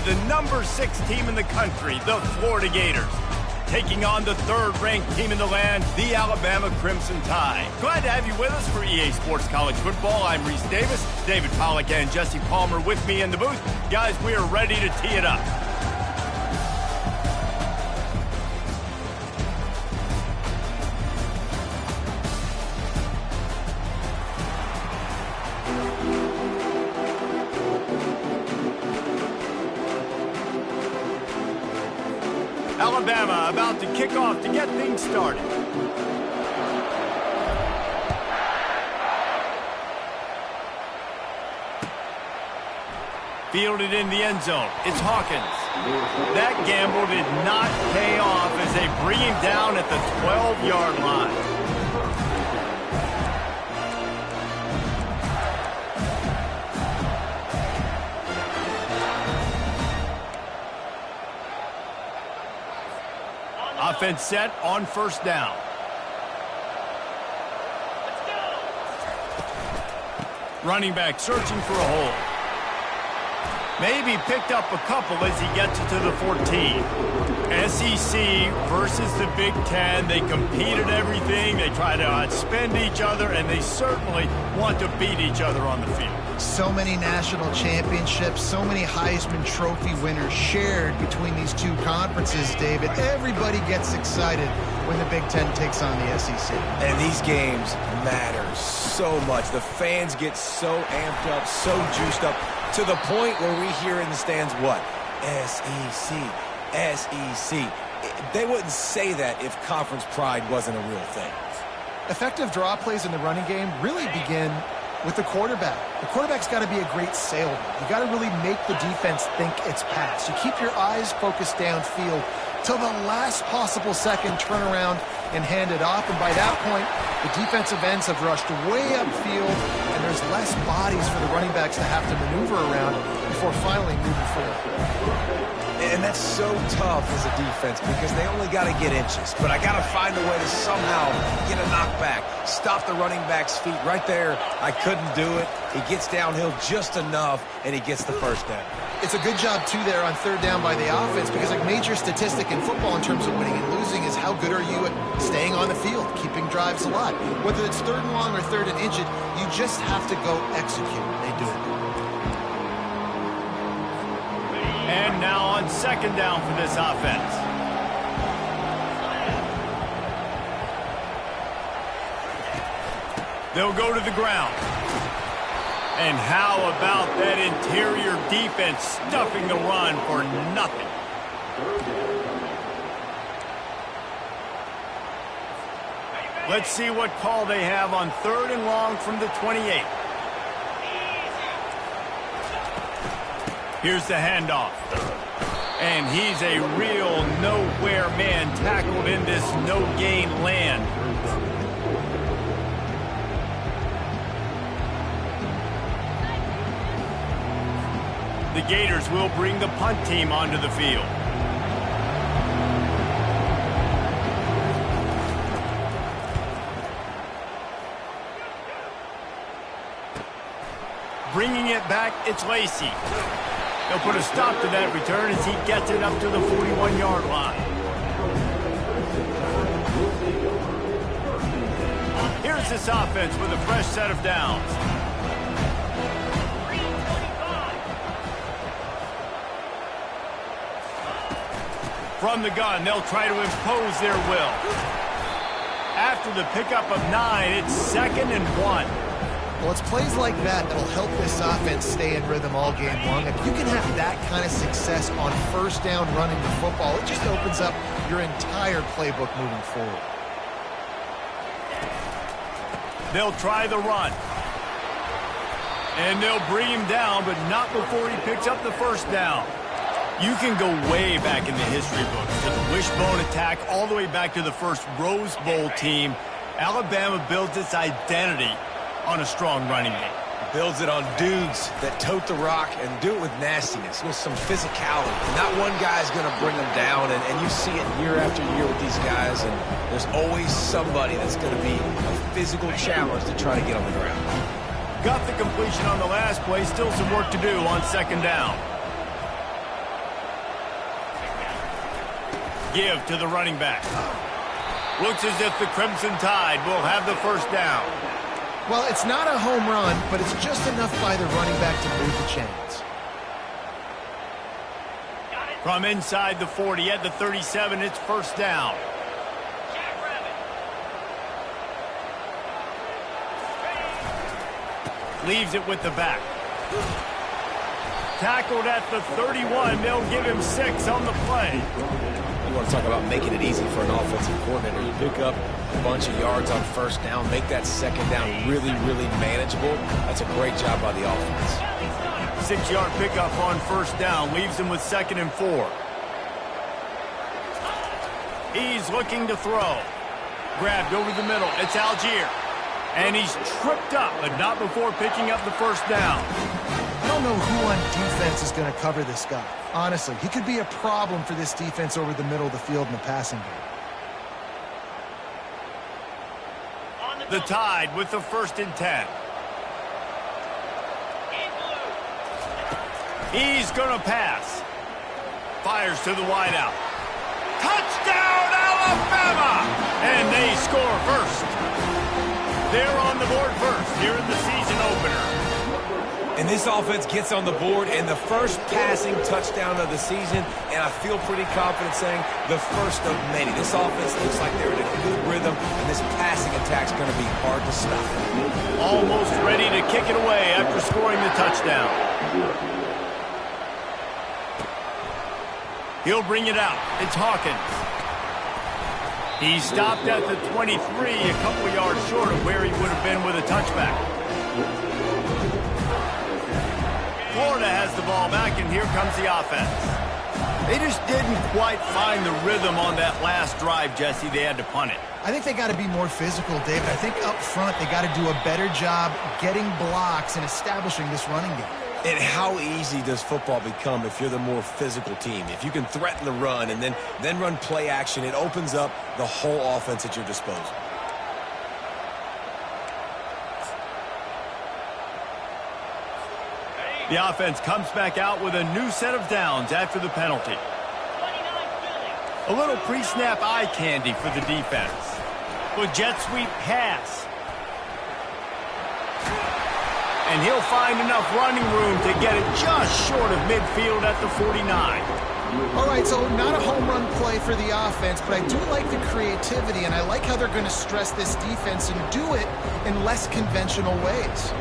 the #6 team in the country, the Florida Gators, taking on the 3rd-ranked team in the land, the Alabama Crimson Tide. Glad to have you with us for EA Sports College Football. I'm Reese Davis, David Pollack and Jesse Palmer with me in the booth. Guys, we are ready to tee it up. Alabama about to kick off to get things started. Fielded in the end zone. It's Hawkins. That gamble did not pay off as they bring him down at the 12-yard line. Offense set on 1st down. Running back searching for a hole. Maybe picked up a couple as he gets it to the 14. SEC versus the Big Ten. They compete at everything. They try to outspend each other, and they certainly want to beat each other on the field. So many national championships, so many Heisman Trophy winners shared between these two conferences, David. Everybody gets excited when the Big Ten takes on the SEC. And these games matter so much. The fans get so amped up, so juiced up, to the point where we hear in the stands, what? SEC, SEC. They wouldn't say that if conference pride wasn't a real thing. Effective draw plays in the running game really begin with the quarterback. The quarterback's got to be a great salesman. You got to really make the defense think it's pass. You keep your eyes focused downfield till the last possible second, turn around and hand it off. And by that point, the defensive ends have rushed way upfield, and there's less bodies for the running backs to have to maneuver around before finally moving forward. And that's so tough as a defense because they only got to get inches. But I got to find a way to somehow get a knockback, stop the running back's feet right there. I couldn't do it. He gets downhill just enough, and he gets the 1st down. It's a good job, too, there on 3rd down by the offense because a major statistic in football in terms of winning and losing is how good are you at staying on the field, keeping drives alive. Whether it's 3rd and long or 3rd and inches, you just have to go execute. They do it. And now on 2nd down for this offense. They'll go to the ground. And how about that interior defense stuffing the run for nothing? Let's see what call they have on 3rd and long from the 28. Here's the handoff. And he's a real nowhere man tackled in this no-gain land. The Gators will bring the punt team onto the field. Bringing it back, it's Lacey. They'll put a stop to that return as he gets it up to the 41-yard line. Here's this offense with a fresh set of downs. From the gun, they'll try to impose their will. After the pickup of 9, it's 2nd and 1. Well, it's plays like that that'll help this offense stay in rhythm all game long. If you can have that kind of success on 1st down running the football, it just opens up your entire playbook moving forward. They'll try the run. And they'll bring him down, but not before he picks up the 1st down. You can go way back in the history books to the wishbone attack all the way back to the first Rose Bowl team. Alabama builds its identity on a strong running game. Builds it on dudes that tote the rock and do it with nastiness, with some physicality. Not one guy's going to bring them down, and you see it year after year with these guys, and there's always somebody that's going to be a physical challenge to try to get on the ground. Got the completion on the last play, still some work to do on 2nd down. Give to the running back. Looks as if the Crimson Tide will have the first down. Well, it's not a home run, but it's just enough by the running back to move the chains. From inside the 40 at the 37, it's first down. Leaves it with the back. Tackled at the 31. They'll give him 6 on the play. You want to talk about making it easy for an offensive coordinator. You pick up a bunch of yards on first down, make that second down really, really manageable. That's a great job by the offense. 6-yard pickup on first down. Leaves him with 2nd and 4. He's looking to throw. Grabbed over the middle. It's Algier. And he's tripped up, but not before picking up the first down. I don't know who on defense is going to cover this guy. Honestly, he could be a problem for this defense over the middle of the field in the passing game. The Tide with the 1st and 10. He's going to pass. Fires to the wideout. Touchdown, Alabama! And they score first. They're on the board first here in the season opener. And this offense gets on the board and the first passing touchdown of the season, and I feel pretty confident saying the first of many. This offense looks like they're in a good rhythm, and this passing attack's going to be hard to stop. Almost ready to kick it away after scoring the touchdown. He'll bring it out. It's Hawkins. He stopped at the 23, a couple yards short of where he would have been with a touchback. Florida has the ball back, and here comes the offense. They just didn't quite find the rhythm on that last drive, Jesse. They had to punt it. I think they got to be more physical, David. I think up front they got to do a better job getting blocks and establishing this running game. And how easy does football become if you're the more physical team? If you can threaten the run and then run play action, it opens up the whole offense at your disposal. The offense comes back out with a new set of downs after the penalty. A little pre-snap eye candy for the defense. With jet sweep pass. And he'll find enough running room to get it just short of midfield at the 49. All right, so not a home run play for the offense, but I do like the creativity, and I like how they're going to stress this defense and do it in less conventional ways.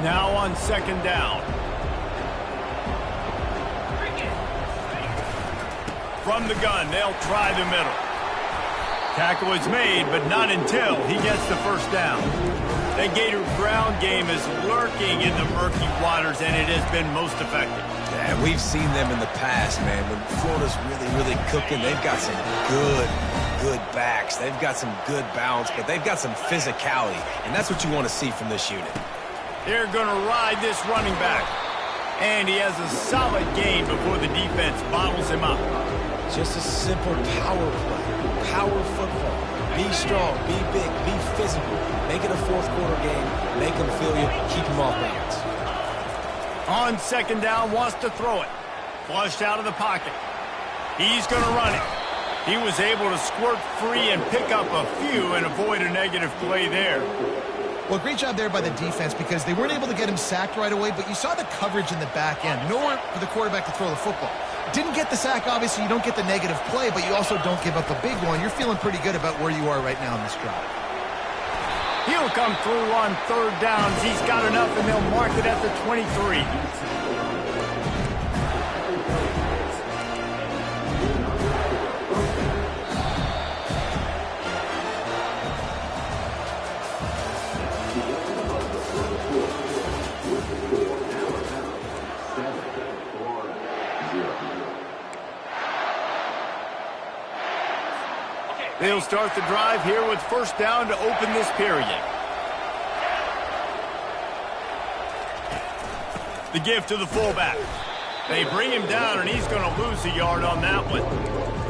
Now on 2nd down. From the gun, they'll try the middle. Tackle is made, but not until he gets the first down. The Gator ground game is lurking in the murky waters, and it has been most effective. Yeah, we've seen them in the past, man. When Florida's really, really cooking, they've got some good backs. They've got some good balance, but they've got some physicality, and that's what you want to see from this unit. They're going to ride this running back, and he has a solid gain before the defense bottles him up. Just a simple power play. Power football. Be strong, be big, be physical. Make it a fourth-quarter game. Make them feel you. Keep them off balance. On 2nd down, wants to throw it. Flushed out of the pocket. He's going to run it. He was able to squirt free and pick up a few and avoid a negative play there. Well, great job there by the defense because they weren't able to get him sacked right away, but you saw the coverage in the back end. Nowhere for the quarterback to throw the football. Didn't get the sack, obviously. You don't get the negative play, but you also don't give up a big one. You're feeling pretty good about where you are right now in this drive. He'll come through on 3rd downs. He's got enough, and they'll mark it at the 23. They'll start the drive here with 1st down to open this period. The give to the fullback. They bring him down, and he's going to lose a yard on that one.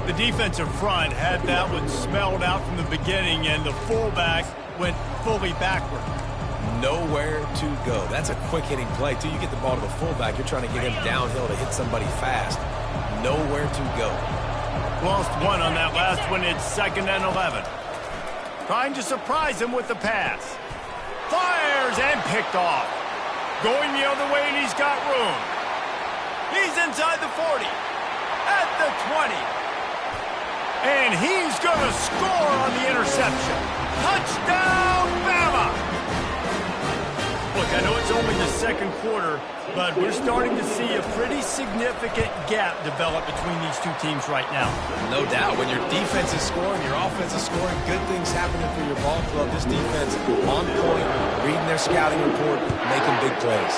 The defensive front had that one smelled out from the beginning, and the fullback went fully backward. nowhere to go. That's a quick-hitting play, too. You get the ball to the fullback. You're trying to get him downhill to hit somebody fast. Nowhere to go. Lost one on that last one. It's 2nd and 11. Trying to surprise him with the pass. Fires and picked off. Going the other way, and he's got room. He's inside the 40. At the 20. And he's going to score on the interception. Touchdown, Bama! Look, I know it's only the 2nd quarter, but we're starting to see a pretty significant gap develop between these two teams right now. No doubt. When your defense is scoring, your offense is scoring, good things happening for your ball club. This defense on point, reading their scouting report, making big plays.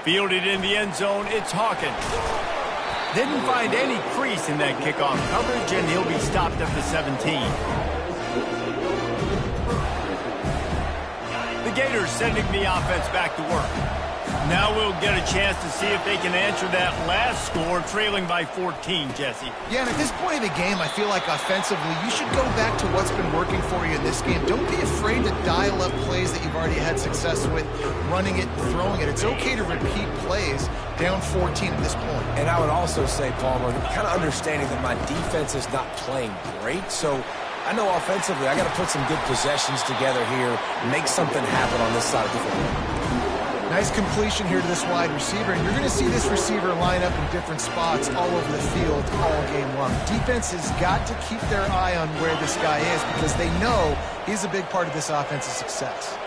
Fielded in the end zone, it's Hawkins. Didn't find any crease in that kickoff coverage, and he'll be stopped at the 17. The Gators sending the offense back to work. Now we'll get a chance to see if they can answer that last score, trailing by 14, Jesse. Yeah, and at this point of the game, I feel like offensively, you should go back to what's been working for you in this game. Don't be afraid to dial up plays that you've already had success with, running it and throwing it. It's okay to repeat plays down 14 at this point. And I would also say, Palmer, kind of understanding that my defense is not playing great, so I know offensively I got to put some good possessions together here, make something happen on this side of the football. Nice completion here to this wide receiver, and you're going to see this receiver line up in different spots all over the field all game long. Defense has got to keep their eye on where this guy is because they know he's a big part of this offense's success.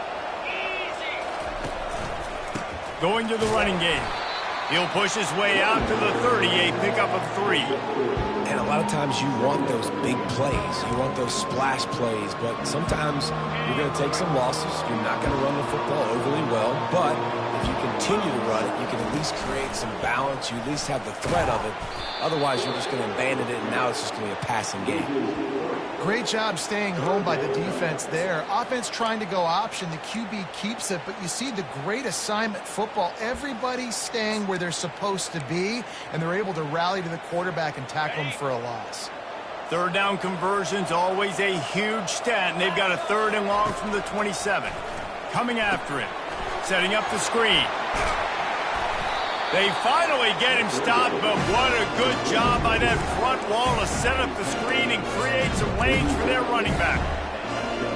Going to the running game. He'll push his way out to the 30, a pickup of 3. And a lot of times you want those big plays. You want those splash plays, but sometimes you're going to take some losses. You're not going to run the football overly well, but if you continue to run it, you can at least create some balance. You at least have the threat of it. Otherwise, you're just going to abandon it, and now it's just going to be a passing game. Great job staying home by the defense there. Offense trying to go option. The QB keeps it, but you see the great assignment football. Everybody's staying where they're supposed to be, and they're able to rally to the quarterback and tackle him for a loss. 3rd down conversion's always a huge stat, and they've got a 3rd and long from the 27. Coming after him. Setting up the screen. They finally get him stopped, but what a good job by that front wall to set up the screen and create some lanes for their running back.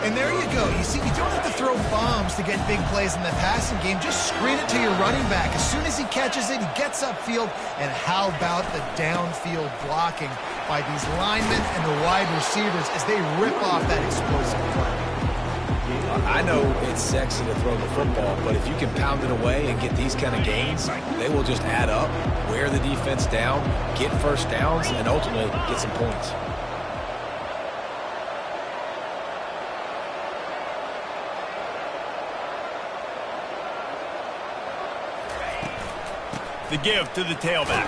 And there you go. You see, you don't have to throw bombs to get big plays in the passing game. Just screen it to your running back. As soon as he catches it, he gets upfield. And how about the downfield blocking by these linemen and the wide receivers as they rip off that explosive play? I know it's sexy to throw the football, but if you can pound it away and get these kind of gains, they will just add up, wear the defense down, get first downs, and ultimately get some points. The give to the tailback.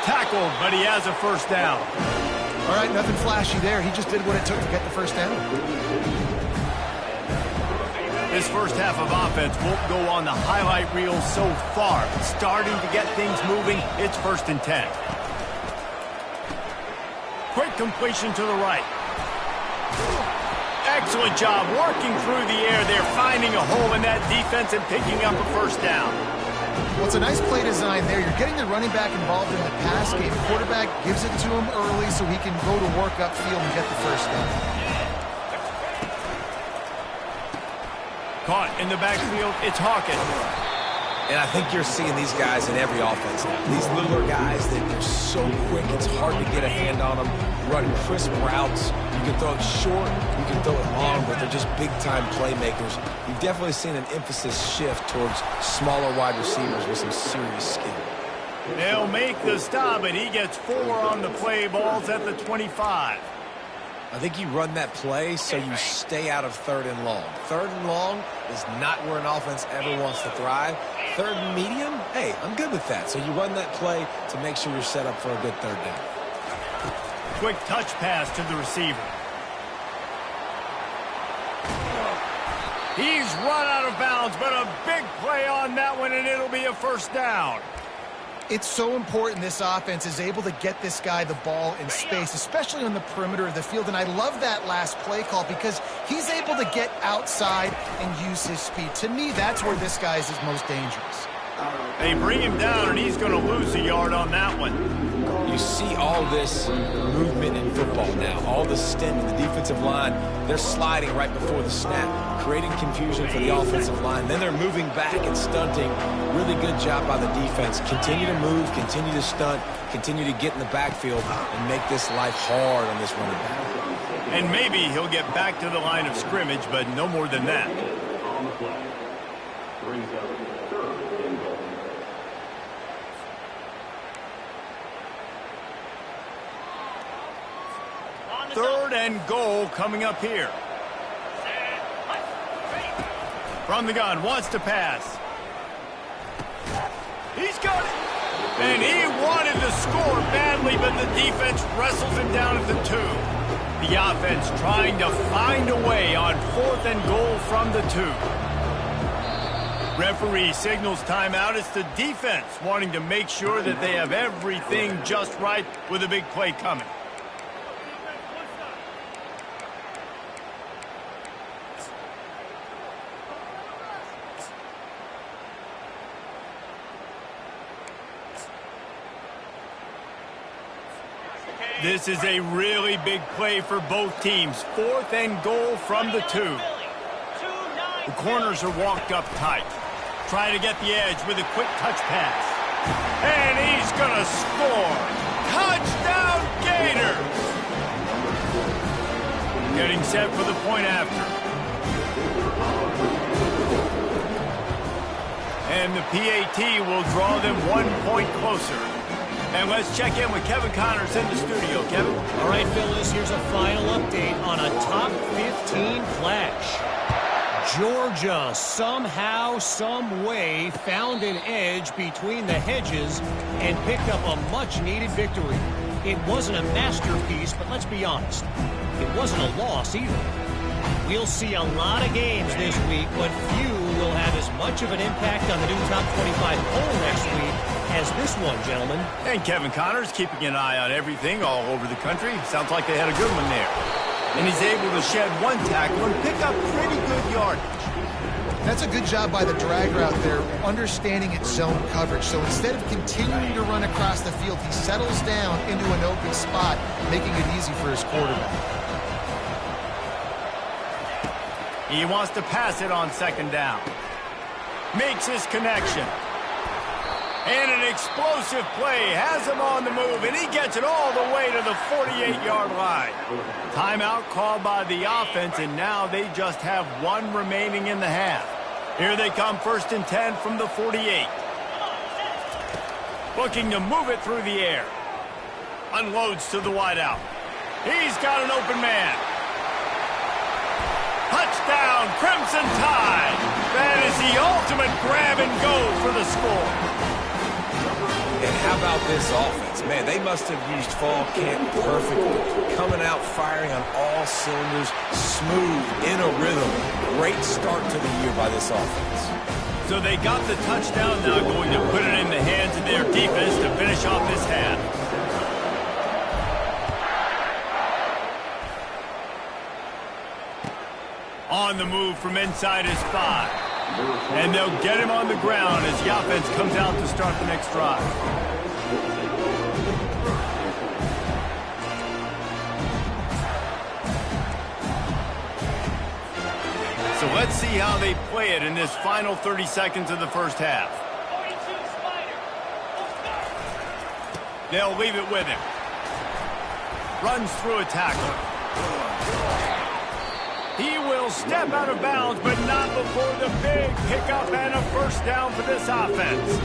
Tackled, but he has a first down. All right, nothing flashy there. He just did what it took to get the first down. This first half of offense won't go on the highlight reel so far. Starting to get things moving. It's 1st and 10. Quick completion to the right. Excellent job working through the air there, finding a hole in that defense and picking up a first down. Well, it's a nice play design there. You're getting the running back involved in the pass game. The quarterback gives it to him early so he can go to work upfield and get the first down. Caught in the backfield, it's Hawkins. And I think you're seeing these guys in every offense now. These littler guys that they're so quick, it's hard to get a hand on them. Running crisp routes. You can throw it short, you can throw it long, but they're just big-time playmakers. You've definitely seen an emphasis shift towards smaller wide receivers with some serious skill. They'll make the stop, and he gets 4 on the play. Ball's at the 25. I think you run that play so you stay out of 3rd and long. 3rd and long is not where an offense ever wants to thrive. 3rd and medium, hey, I'm good with that. So you run that play to make sure you're set up for a good 3rd down. Quick touch pass to the receiver. He's run out of bounds, but a big play on that one, and it'll be a first down. It's so important this offense is able to get this guy the ball in space, especially on the perimeter of the field. And I love that last play call because he's able to get outside and use his speed. To me, that's where this guy is his most dangerous. They bring him down, and he's going to lose a yard on that one. You see all this movement in football now, all the stemming, the defensive line, they're sliding right before the snap, creating confusion for the offensive line. Then they're moving back and stunting. Really good job by the defense. Continue to move, continue to stunt, continue to get in the backfield and make this life hard on this running back. And maybe he'll get back to the line of scrimmage, but no more than that. Third and goal coming up here. From the gun, wants to pass. He's got it. And he wanted to score badly, but the defense wrestles him down at the 2. The offense trying to find a way on 4th and goal from the 2. Referee signals timeout. It's the defense wanting to make sure that they have everything just right with a big play coming. This is a really big play for both teams. 4th and goal from the 2. The corners are walked up tight. Trying to get the edge with a quick touch pass. And he's going to score. Touchdown Gators! Getting set for the point after. And the PAT will draw them 1 point closer. And let's check in with Kevin Connors in the studio. Kevin? All right, Phyllis, here's a final update on a top 15 clash. Georgia somehow, some way found an edge between the hedges and picked up a much-needed victory. It wasn't a masterpiece, but let's be honest, it wasn't a loss either. We'll see a lot of games this week, but few will have as much of an impact on the new top 25 poll next week as this one, gentlemen. And Kevin Connors keeping an eye on everything all over the country. Sounds like they had a good one there. And he's able to shed 1 tackle and pick up pretty good yardage. That's a good job by the drag route there, understanding its zone coverage. So instead of continuing to run across the field, he settles down into an open spot, making it easy for his quarterback. He wants to pass it on 2nd down. Makes his connection. And an explosive play has him on the move, and he gets it all the way to the 48-yard line. Timeout called by the offense, and now they just have 1 remaining in the half. Here they come, 1st and 10 from the 48. Looking to move it through the air. Unloads to the wideout. He's got an open man. Touchdown, Crimson Tide. That is the ultimate grab and go for the score. And how about this offense? Man, they must have used fall camp perfectly. Coming out firing on all cylinders, smooth, in a rhythm. Great start to the year by this offense. So they got the touchdown, now going to put it in the hands of their defense to finish off this half. On the move from inside his 5. And they'll get him on the ground as the offense comes out to start the next drive. So let's see how they play it in this final 30 seconds of the first half. They'll leave it with him. Runs through a tackle. He will step out of bounds, but not before the big pickup and a 1st down for this offense.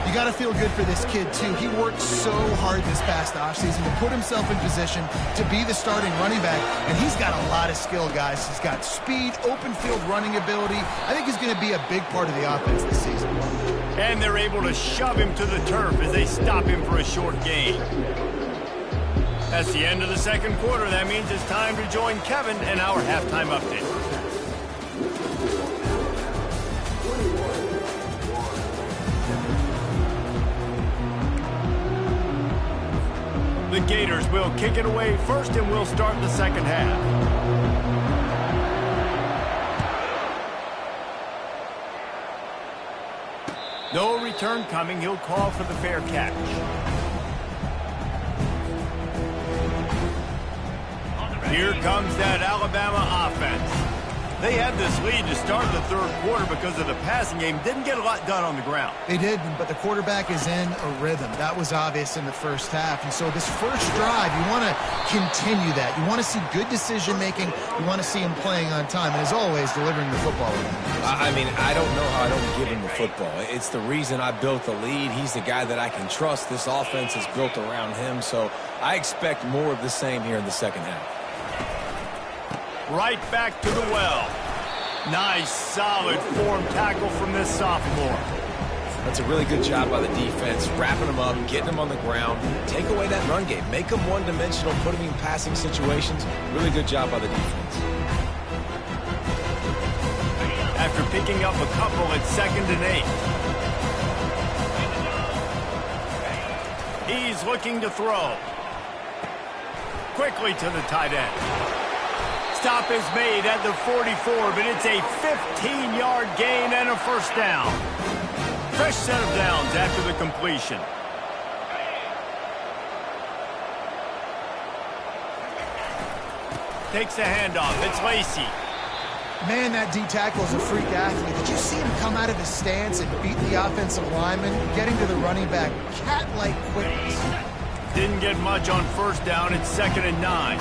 You got to feel good for this kid, too. He worked so hard this past offseason to put himself in position to be the starting running back, and he's got a lot of skill, guys. He's got speed, open field running ability. I think he's going to be a big part of the offense this season. And they're able to shove him to the turf as they stop him for a short gain. That's the end of the 2nd quarter. That means it's time to join Kevin in our halftime update. Gators will kick it away first, and we'll start the second half. No return coming. He'll call for the fair catch. Here comes that Alabama offense. They had this lead to start the third quarter because of the passing game. Didn't get a lot done on the ground. They didn't, but the quarterback is in a rhythm. That was obvious in the first half. And so this first drive, you want to continue that. You want to see good decision-making. You want to see him playing on time. And as always, delivering the football. I mean, I don't know how I don't give him the football. It's the reason I built the lead. He's the guy that I can trust. This offense is built around him. So I expect more of the same here in the second half. Right back to the well. Nice, solid form tackle from this sophomore. That's a really good job by the defense, wrapping him up, getting him on the ground. Take away that run game. Make him one-dimensional, put him in passing situations. Really good job by the defense. After picking up a couple at 2nd and 8. He's looking to throw. Quickly to the tight end. Stop is made at the 44, but it's a 15-yard gain and a first down. Fresh set of downs after the completion. Takes the handoff. It's Lacey. Man, that D-tackle is a freak athlete. Did you see him come out of his stance and beat the offensive lineman, getting to the running back? Cat-like quickness. Didn't get much on first down. It's 2nd and 9.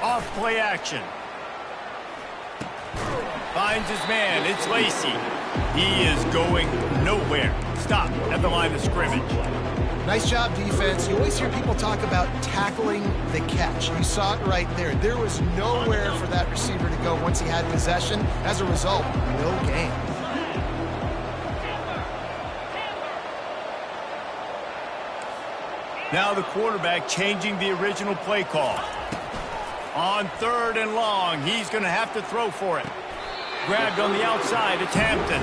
Off play action. Finds his man. It's Lacey. He is going nowhere. Stop at the line of scrimmage. Nice job, defense. You always hear people talk about tackling the catch. You saw it right there. There was nowhere for that receiver to go once he had possession. As a result, no gain. Now the quarterback changing the original play call. On 3rd and long, he's going to have to throw for it. Grabbed on the outside, it's Hampton.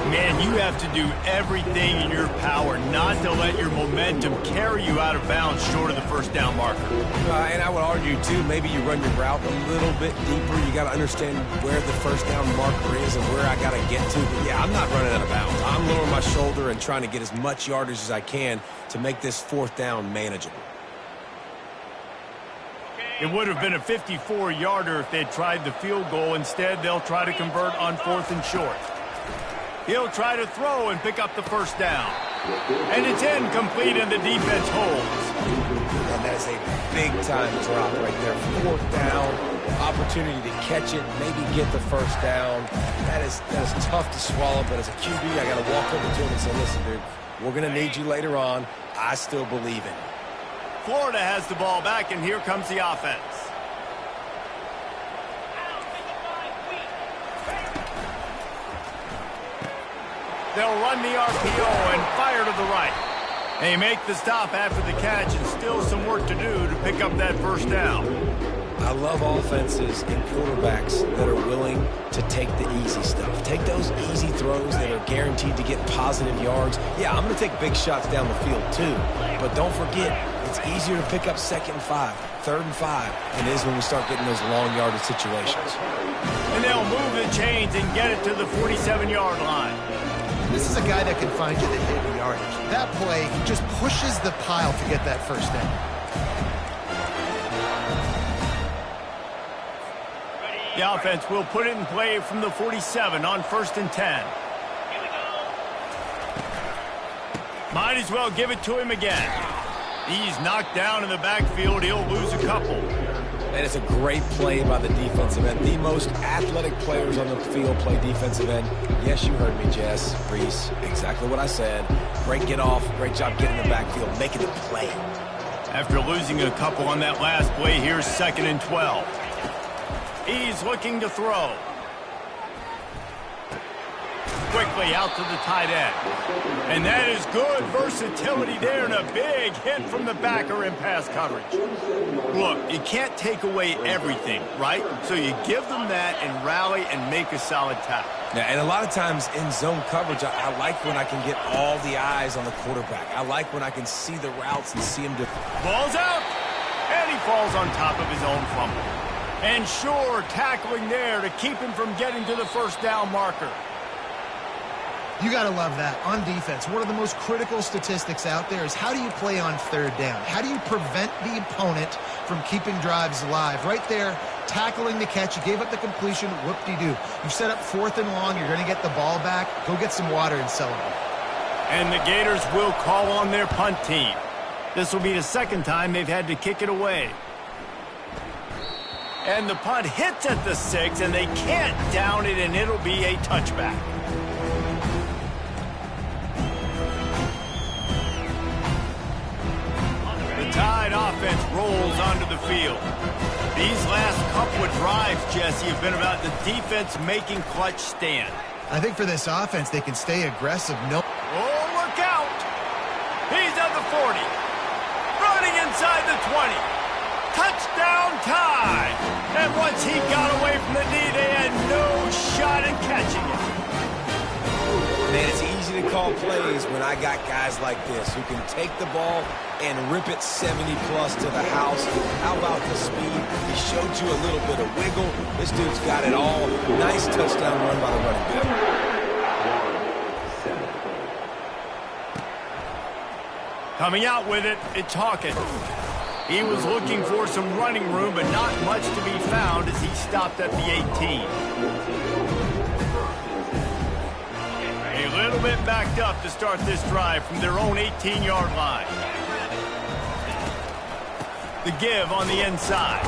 Man, you have to do everything in your power not to let your momentum carry you out of bounds short of the first down marker. And I would argue, too, maybe you run your route a little bit deeper. You got to understand where the first down marker is and where I got to get to. But, yeah, I'm not running out of bounds. I'm lowering my shoulder and trying to get as much yardage as I can to make this 4th down manageable. It would have been a 54-yarder if they'd tried the field goal. Instead, they'll try to convert on 4th and short. He'll try to throw and pick up the first down. And it's incomplete, and the defense holds. And that's a big-time drop right there. 4th down, opportunity to catch it, maybe get the first down. That is tough to swallow, but as a QB, I got to walk over to him and say, listen, dude, we're going to need you later on. I still believe in you. Florida has the ball back, and here comes the offense. They'll run the RPO and fire to the right. They make the stop after the catch, and still some work to do to pick up that first down. I love offenses and quarterbacks that are willing to take the easy stuff. Take those easy throws that are guaranteed to get positive yards. Yeah, I'm going to take big shots down the field too. But don't forget, it's easier to pick up 2nd and 5, 3rd and 5 than it is when we start getting those long yardage situations. And they'll move the chains and get it to the 47-yard line. This is a guy that can find you the hidden yardage. That play, he just pushes the pile to get that first down. The offense will put it in play from the 47 on 1st and 10. Might as well give it to him again. He's knocked down in the backfield. He'll lose a couple. And it's a great play by the defensive end. The most athletic players on the field play defensive end. Yes, you heard me, Jess, Reese. Exactly what I said. Great get off. Great job getting in the backfield, making the play. After losing a couple on that last play, here's 2nd and 12. He's looking to throw. Quickly out to the tight end. And that is good versatility there and a big hit from the backer in pass coverage. Look, you can't take away everything, right? So you give them that and rally and make a solid tackle. Yeah, and a lot of times in zone coverage, I like when I can get all the eyes on the quarterback. I like when I can see the routes and see him do. Ball's out, and he falls on top of his own fumble. And sure, tackling there to keep him from getting to the first down marker. You got to love that. On defense, one of the most critical statistics out there is how do you play on third down? How do you prevent the opponent from keeping drives alive? Right there, tackling the catch. You gave up the completion. Whoop-de-doo. You set up 4th and long. You're going to get the ball back. Go get some water and celebrate. And the Gators will call on their punt team. This will be the second time they've had to kick it away. And the punt hits at the 6, and they can't down it, and it'll be a touchback. The Tide offense rolls onto the field. These last couple of drives, Jesse, have been about the defense making clutch stand. I think for this offense, they can stay aggressive. Oh, look out! He's at the 40. Running inside the 20. Touchdown Tide! And once he got away from the knee, they had no shot in catching it. Man, it's easy to call plays when I got guys like this who can take the ball and rip it 70-plus to the house. How about the speed? He showed you a little bit of wiggle. This dude's got it all. Nice touchdown run by the running back. Coming out with it, it's Hawkins. He was looking for some running room, but not much to be found as he stopped at the 18. A little bit backed up to start this drive from their own 18-yard line. The give on the inside.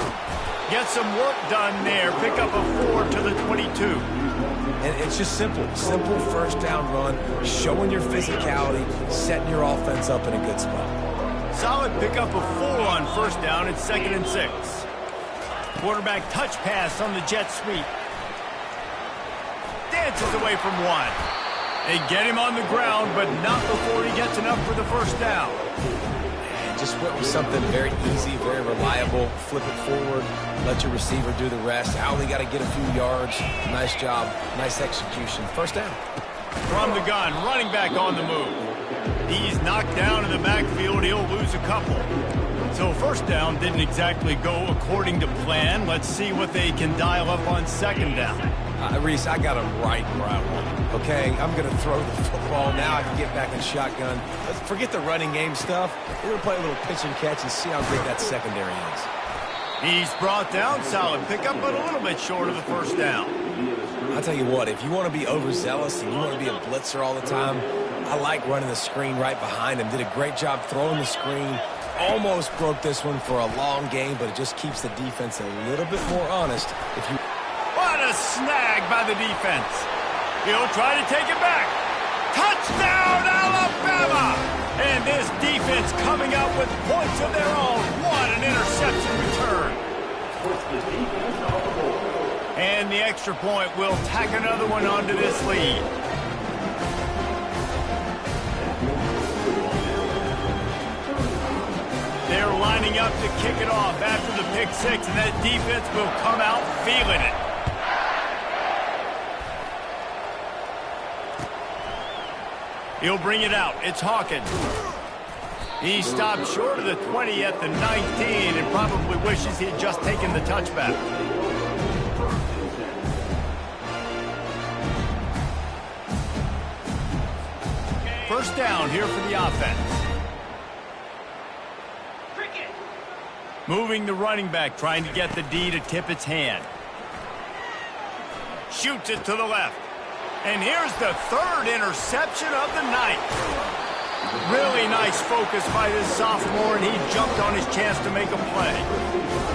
Get some work done there. Pick up a 4 to the 22. And it's just simple. Simple first down run, showing your physicality, setting your offense up in a good spot. Solid pick up of 4 on first down. It's 2nd and 6. Quarterback touch pass on the jet sweep. Dances away from 1. They get him on the ground, but not before he gets enough for the first down. Just went with something very easy, very reliable. Flip it forward, let your receiver do the rest. I only got to get a few yards. Nice job, nice execution. First down. From the gun, running back on the move. He's knocked down in the backfield. He'll lose a couple. So first down didn't exactly go according to plan. Let's see what they can dial up on second down. Reese, I got him right where I want him. Okay, I'm going to throw the football. Now I can get back in shotgun. Let's forget the running game stuff. We're going to play a little pitch and catch and see how great that secondary is. He's brought down. Solid pickup, but a little bit short of the first down. I'll tell you what, if you want to be overzealous and you want to be a blitzer all the time, I like running the screen right behind him. Did a great job throwing the screen. Almost broke this one for a long game, but it just keeps the defense a little bit more honest. What a snag by the defense. He'll try to take it back. Touchdown, Alabama! And this defense coming up with points of their own. What an interception return. And the extra point will tack another one onto this lead. They're lining up to kick it off after the pick six, and that defense will come out feeling it. He'll bring it out. It's Hawkins. He stopped short of the 20 at the 19 and probably wishes he had just taken the touchback. First down here for the offense. Moving the running back, trying to get the D to tip its hand. Shoots it to the left. And here's the third interception of the night. Really nice focus by this sophomore, and he jumped on his chance to make a play.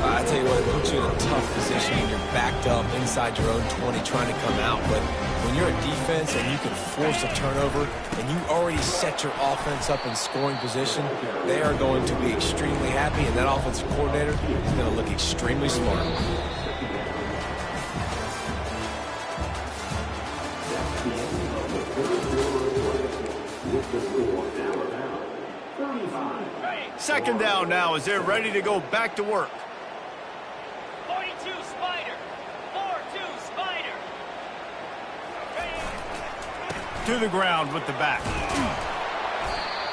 I tell you what, it puts you in a tough position and you're backed up inside your own 20 trying to come out. But when you're a defense and you can force a turnover and you already set your offense up in scoring position, they are going to be extremely happy, and that offensive coordinator is going to look extremely smart. Second down now as they're ready to go back to work. 42 Spider. 4-2 Spider. to the ground with the back.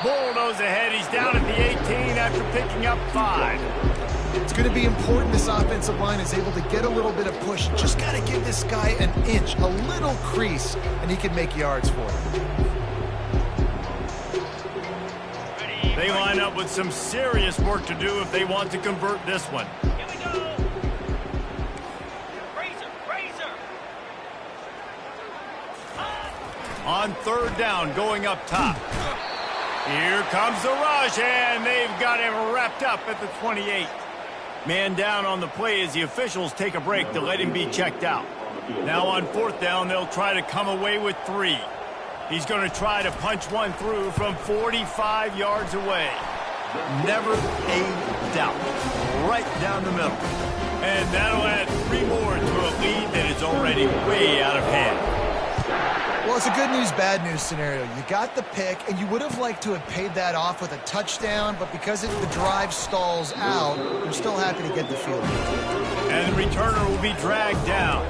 Bulldoze ahead. He's down at the 18 after picking up 5. It's going to be important this offensive line is able to get a little bit of push. Just got to give this guy an inch, a little crease, and he can make yards for it. They line up with some serious work to do if they want to convert this one. Here we go. Razor. On 3rd down, going up top. Here comes the rush, and they've got him wrapped up at the 28. Man down on the play as the officials take a break to let him be checked out. Now on 4th down, they'll try to come away with 3. He's going to try to punch one through from 45 yards away. Never a doubt. Right down the middle. And that'll add 3 more to a lead that is already way out of hand. Well, it's a good news, bad news scenario. You got the pick, and you would have liked to have paid that off with a touchdown, but because the drive stalls out, you're still happy to get the field. And the returner will be dragged down.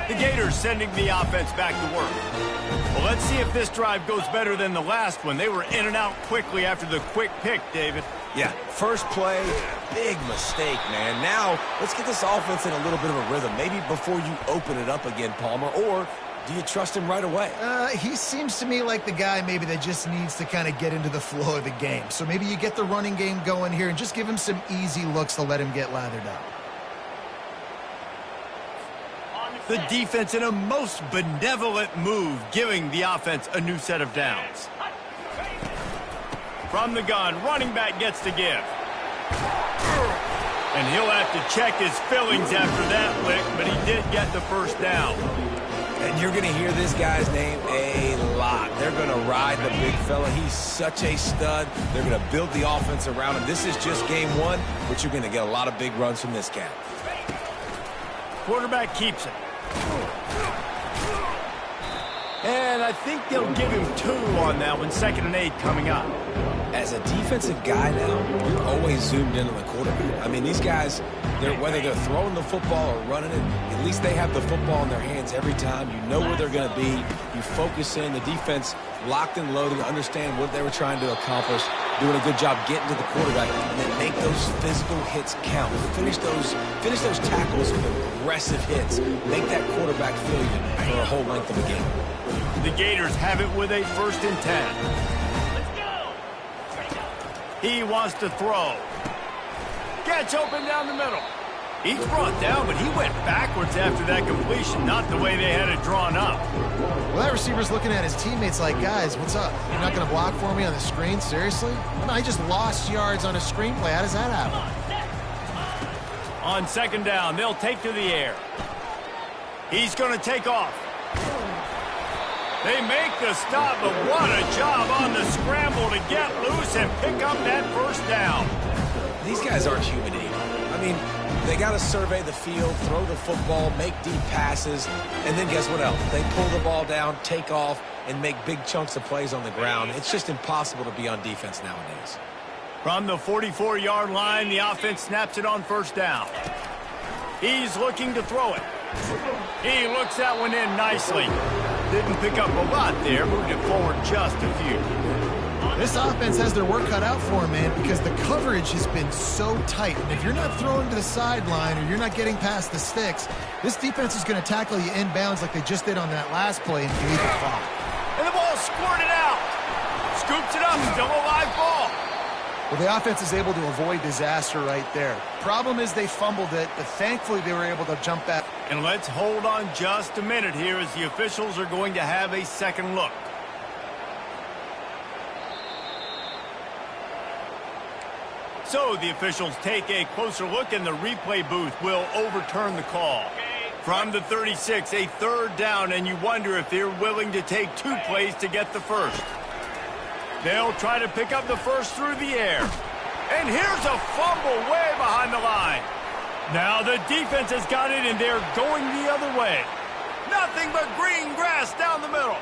The Gators sending the offense back to work. Well, let's see if this drive goes better than the last one. They were in and out quickly after the quick pick, David. Yeah, first play, big mistake, man. Now, let's get this offense in a little bit of a rhythm. Maybe before you open it up again, Palmer, or do you trust him right away? He seems to me like the guy maybe that just needs to kind of get into the flow of the game. So maybe you get the running game going here and just give him some easy looks to let him get lathered up. The defense in a most benevolent move, giving the offense a new set of downs. From the gun, running back gets to give. And he'll have to check his fillings after that lick, but he did get the first down. And you're going to hear this guy's name a lot. They're going to ride the big fella. He's such a stud. They're going to build the offense around him. This is just game 1, but you're going to get a lot of big runs from this cat. Quarterback keeps it. And I think they'll give him 2 on that one. 2nd and 8 coming up. As a defensive guy now, you're always zoomed in on the quarterback. I mean, these guys, whether they're throwing the football or running it, at least they have the football in their hands every time. You know where they're going to be. You focus in. The defense locked and loaded, understand what they were trying to accomplish, doing a good job getting to the quarterback, and then make those physical hits count. Finish those tackles with aggressive hits. Make that quarterback feel you for a whole length of the game. The Gators have it with a 1st and 10. He wants to throw. Gets open down the middle. He's brought down, but he went backwards after that completion, not the way they had it drawn up. Well, that receiver's looking at his teammates like, guys, what's up? You're not going to block for me on the screen? Seriously? Well, no, I just lost yards on a screenplay. How does that happen? On 2nd down, they'll take to the air. He's going to take off. They make the stop, but what a job on the scramble to get loose and pick up that 1st down. These guys aren't human anymore. I mean, they got to survey the field, throw the football, make deep passes, and then guess what else? They pull the ball down, take off, and make big chunks of plays on the ground. It's just impossible to be on defense nowadays. From the 44-yard line, the offense snaps it on 1st down. He's looking to throw it. He looks that one in nicely. Didn't pick up a lot there, moved it forward just a few. This offense has their work cut out for them, man, because the coverage has been so tight. And if you're not throwing to the sideline or you're not getting past the sticks, this defense is going to tackle you inbounds like they just did on that last play and leave the clock. And the ball squirted out. Scoops it up, still a live ball. Well, the offense is able to avoid disaster right there. Problem is they fumbled it, but thankfully they were able to jump back. And let's hold on just a minute here as the officials are going to have a second look. So the officials take a closer look, and the replay booth will overturn the call. From the 36, a 3rd down, and you wonder if they're willing to take 2 plays to get the 1st. They'll try to pick up the 1st through the air. And here's a fumble way behind the line. Now the defense has got it, and they're going the other way. Nothing but green grass down the middle.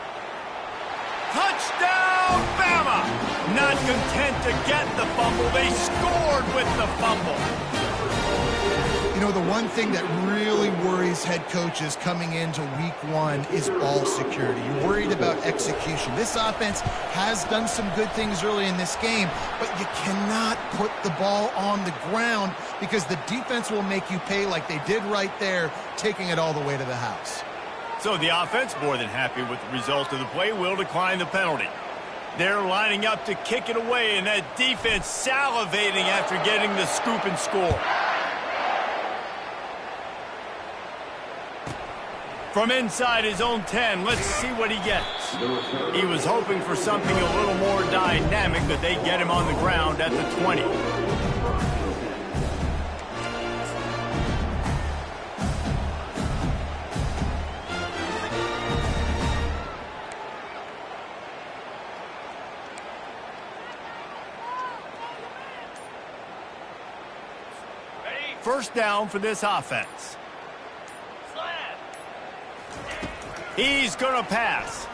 Touchdown, Bama! Not content to get the fumble, they scored with the fumble. You know, the one thing that really worries head coaches coming into week one is ball security. You're worried about execution. This offense has done some good things early in this game, but you cannot put the ball on the ground because the defense will make you pay like they did right there, taking it all the way to the house. So the offense, more than happy with the result of the play, will decline the penalty. They're lining up to kick it away, and that defense salivating after getting the scoop and score. From inside his own 10, let's see what he gets. He was hoping for something a little more dynamic, but they get him on the ground at the 20. First down for this offense. He's going to pass.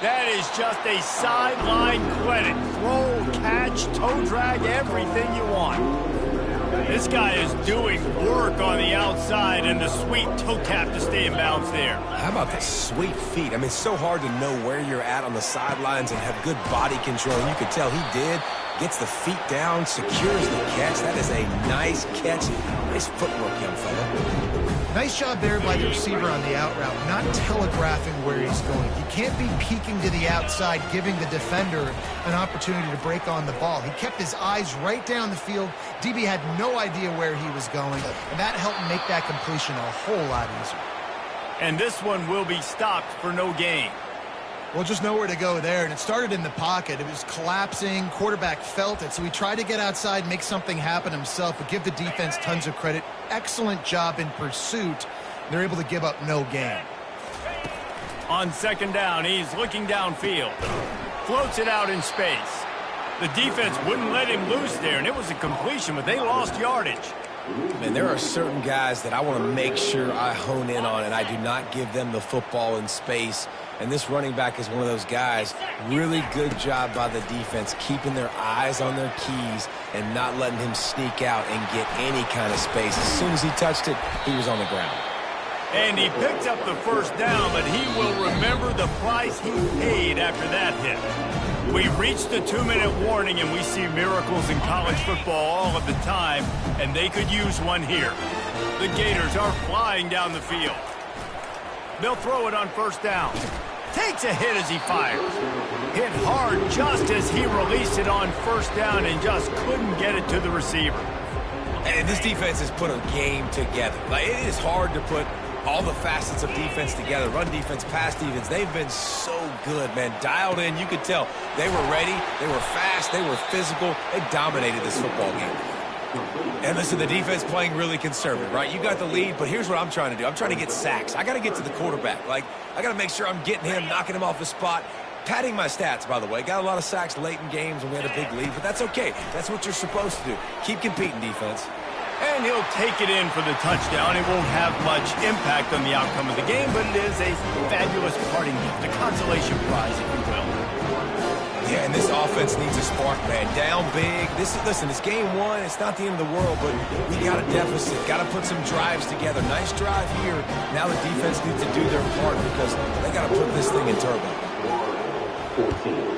That is just a sideline credit. Throw, catch, toe drag, everything you want. This guy is doing work on the outside and the sweet toe tap to stay in bounds there. How about the sweet feet? I mean, it's so hard to know where you're at on the sidelines and have good body control. And you could tell he did. Gets the feet down, secures the catch. That is a nice catch. Nice footwork, young fella. Nice job there by the receiver on the out route, not telegraphing where he's going. You can't be peeking to the outside, giving the defender an opportunity to break on the ball. He kept his eyes right down the field. DB had no idea where he was going, and that helped make that completion a whole lot easier. And this one will be stopped for no gain. Well, just nowhere to go there, and it started in the pocket. It was collapsing. Quarterback felt it, so he tried to get outside, make something happen himself, but give the defense tons of credit. Excellent job in pursuit. They're able to give up no gain. On second down, he's looking downfield. Floats it out in space. The defense wouldn't let him loose there, and it was a completion, but they lost yardage. Man, there are certain guys that I want to make sure I hone in on, and I do not give them the football in space. And this running back is one of those guys. Really good job by the defense, keeping their eyes on their keys and not letting him sneak out and get any kind of space. As soon as he touched it, he was on the ground. And he picked up the first down, but he will remember the price he paid after that hit. We reached the 2-minute warning, and we see miracles in college football all of the time, and they could use one here. The Gators are flying down the field. They'll throw it on first down. Takes a hit as he fires. Hit hard just as he released it on first down and just couldn't get it to the receiver. And this defense has put a game together. Like, it is hard to put all the facets of defense together. Run defense, pass defense. They've been so good, man. Dialed in. You could tell they were ready. They were fast. They were physical. They dominated this football game. And listen, the defense playing really conservative, right? You got the lead, but here's what I'm trying to do. I'm trying to get sacks. I got to get to the quarterback. Like, I got to make sure I'm getting him, knocking him off the spot. Padding my stats, by the way. Got a lot of sacks late in games when we had a big lead, but that's okay. That's what you're supposed to do. Keep competing, defense. And he'll take it in for the touchdown. It won't have much impact on the outcome of the game, but it is a fabulous parting gift, a consolation prize, if you will. Yeah, and this offense needs a spark, man. Down big. Listen, it's game one. It's not the end of the world, but we got a deficit. Got to put some drives together. Nice drive here. Now the defense needs to do their part because they got to put this thing in turbo. 14.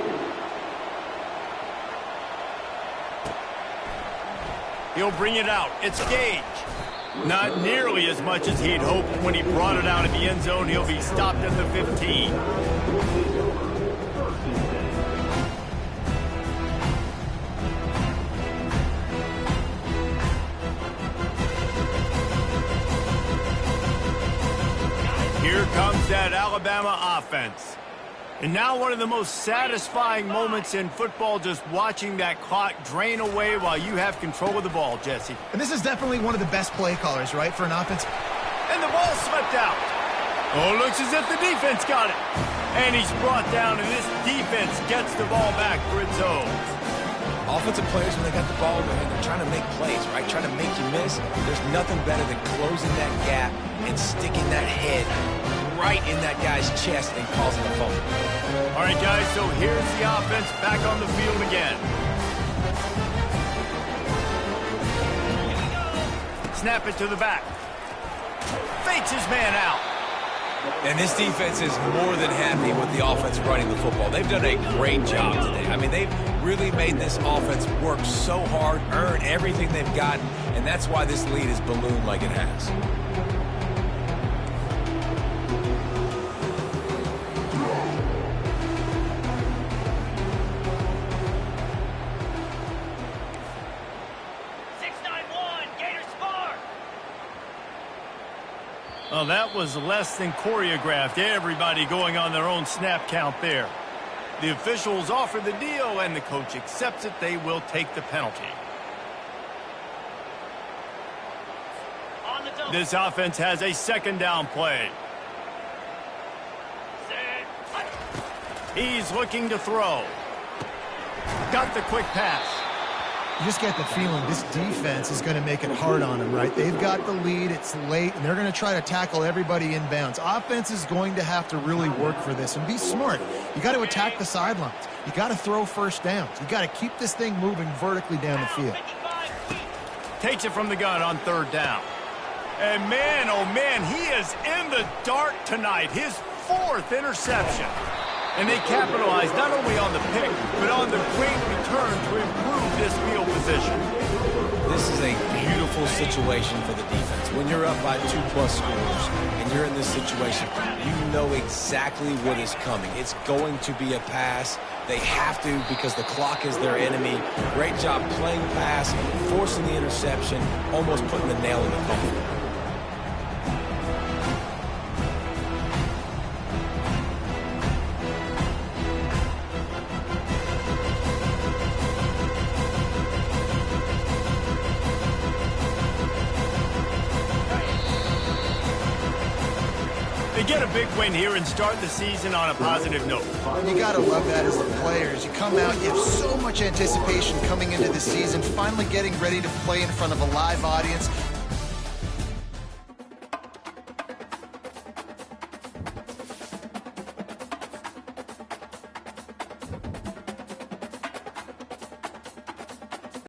He'll bring it out. It's Gage. Not nearly as much as he'd hoped when he brought it out in the end zone. He'll be stopped at the 15. Here comes that Alabama offense. And now one of the most satisfying moments in football, just watching that clock drain away while you have control of the ball, Jesse. And this is definitely one of the best play callers, right, for an offense. And the ball slipped out. Oh, looks as if the defense got it. And he's brought down, and this defense gets the ball back for its own. Offensive players, when they got the ball, man, they're trying to make plays, right? Trying to make you miss. There's nothing better than closing that gap and sticking that head right in that guy's chest and causing a fumble. All right, guys, so here's the offense back on the field again. Snap it to the back. Fakes his man out. And this defense is more than happy with the offense running the football. They've done a great job today. I mean, they've really made this offense work so hard, earn everything they've gotten, and that's why this lead is ballooned like it has. Well, that was less than choreographed. Everybody going on their own snap count there. The officials offer the deal, and the coach accepts it. They will take the penalty. This offense has a second down play. He's looking to throw. Got the quick pass. You just get the feeling this defense is going to make it hard on them, right? They've got the lead, it's late, and they're going to try to tackle everybody inbounds. Offense is going to have to really work for this and be smart. You got to attack the sidelines. You got to throw first downs. You got to keep this thing moving vertically down the field. Takes it from the gun on third down. And man, oh man, he is in the dark tonight. His fourth interception. And they capitalize not only on the pick, but on the great return to improve this field position. This is a beautiful situation for the defense. When you're up by 2+ scores and you're in this situation, you know exactly what is coming. It's going to be a pass. They have to because the clock is their enemy. Great job playing pass, forcing the interception, almost putting the nail in the coffin. They get a big win here and start the season on a positive note. You got to love that as the players. You come out, you have so much anticipation coming into the season, finally getting ready to play in front of a live audience.